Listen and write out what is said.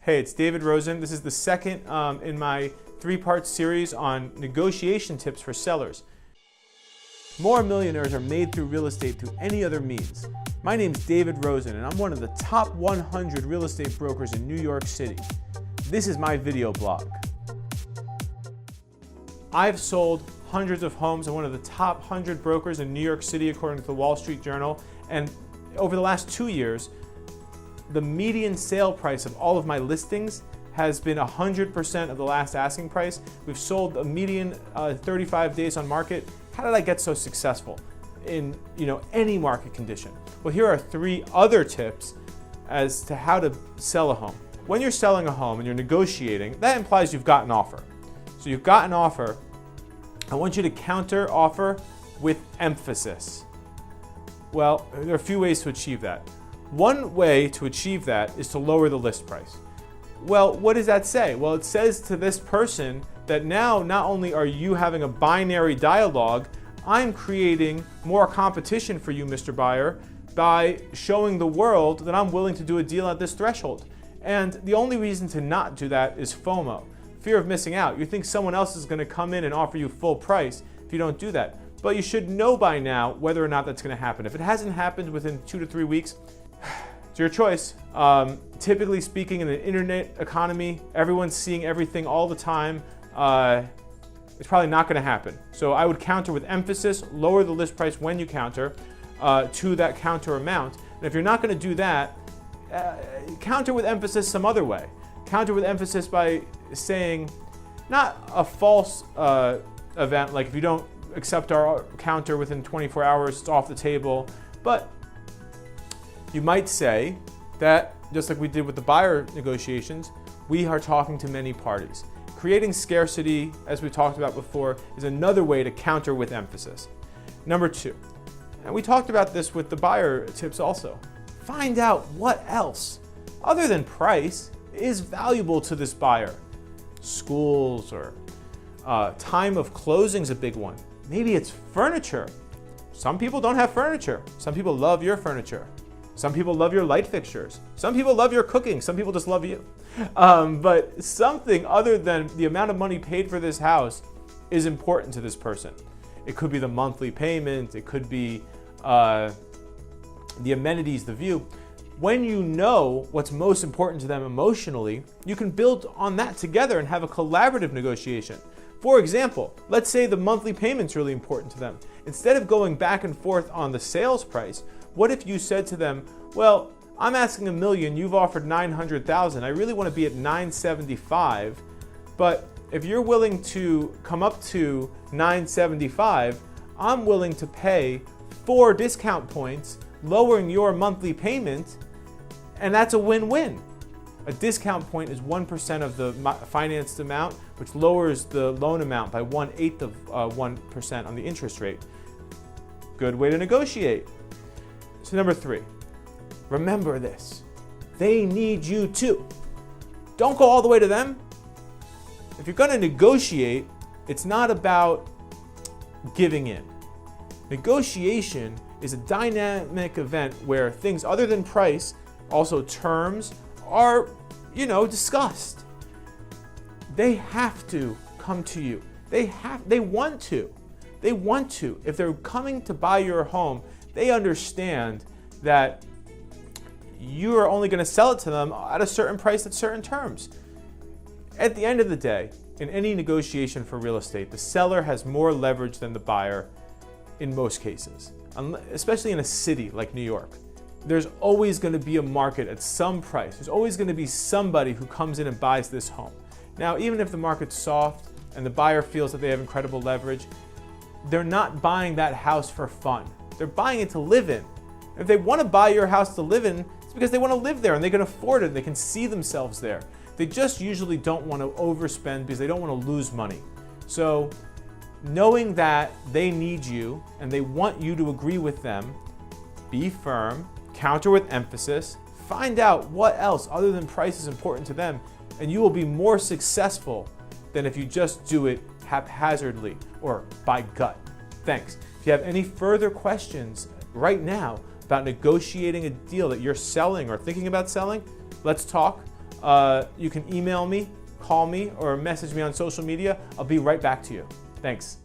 Hey, it's David.Rosen. This is the second in my three-part series on negotiation tips for sellers. More millionaires are made through real estate through any other means. My name's David.Rosen, and I'm one of the top 100 real estate brokers in New York City. This is my video blog. I've sold hundreds of homes. I'm one of the top 100 brokers in New York City according to the Wall Street Journal. And over the last 2 years, the median sale price of all of my listings has been 100% of the last asking price. We've sold a median 35 days on market. How did I get so successful in any market condition? Well, here are 3 other tips as to how to sell a home. When you're selling a home and you're negotiating, that implies you've got an offer. So you've got an offer. I want you to counter offer with emphasis. Well, there are a few ways to achieve that. One way to achieve that is to lower the list price. Well, what does that say? Well, it says to this person that now not only are you having a binary dialogue, I'm creating more competition for you, Mr. Buyer, by showing the world that I'm willing to do a deal at this threshold. And the only reason to not do that is FOMO, fear of missing out. You think someone else is going to come in and offer you full price if you don't do that. But you should know by now whether or not that's going to happen. If it hasn't happened within 2 to 3 weeks, it's your choice. Typically speaking, in an internet economy, everyone's seeing everything all the time. It's probably not going to happen. So I would counter with emphasis, lower the list price when you counter to that counter amount. And if you're not going to do that, counter with emphasis some other way. Counter with emphasis by saying, not a false event, like if you don't accept our counter within 24 hours, it's off the table, but you might say that, just like we did with the buyer negotiations, we are talking to many parties. Creating scarcity, as we talked about before, is another way to counter with emphasis. Number 2, and we talked about this with the buyer tips also, find out what else, other than price, is valuable to this buyer. Schools or time of closing is a big one. Maybe it's furniture. Some people don't have furniture. Some people love your furniture. Some people love your light fixtures. Some people love your cooking. Some people just love you. But something other than the amount of money paid for this house is important to this person. It could be the monthly payment. It could be the amenities, the view. When you know what's most important to them emotionally, you can build on that together and have a collaborative negotiation. For example, let's say the monthly payment's really important to them. Instead of going back and forth on the sales price, what if you said to them, well, I'm asking $1 million, you've offered $900,000. I really want to be at $975,000, but if you're willing to come up to $975,000, I'm willing to pay 4 discount points, lowering your monthly payment, and that's a win-win. A discount point is 1% of the financed amount, which lowers the loan amount by 1/8 of 1% on the interest rate. Good way to negotiate. So number 3, remember this. They need you too. Don't go all the way to them. If you're going to negotiate, it's not about giving in. Negotiation is a dynamic event where things other than price, also terms, are, discussed. They have to come to you. They want to. If they're coming to buy your home, they understand that you are only going to sell it to them at a certain price at certain terms. At the end of the day, in any negotiation for real estate, the seller has more leverage than the buyer in most cases, especially in a city like New York. There's always going to be a market at some price. There's always going to be somebody who comes in and buys this home. Now, even if the market's soft and the buyer feels that they have incredible leverage, they're not buying that house for fun. They're buying it to live in. If they want to buy your house to live in, it's because they want to live there and they can afford it and they can see themselves there. They just usually don't want to overspend because they don't want to lose money. So knowing that they need you and they want you to agree with them, be firm, counter with emphasis, find out what else other than price is important to them, and you will be more successful than if you just do it haphazardly or by gut. Thanks. If you have any further questions right now about negotiating a deal that you're selling or thinking about selling, let's talk. You can email me, call me, or message me on social media. I'll be right back to you. Thanks.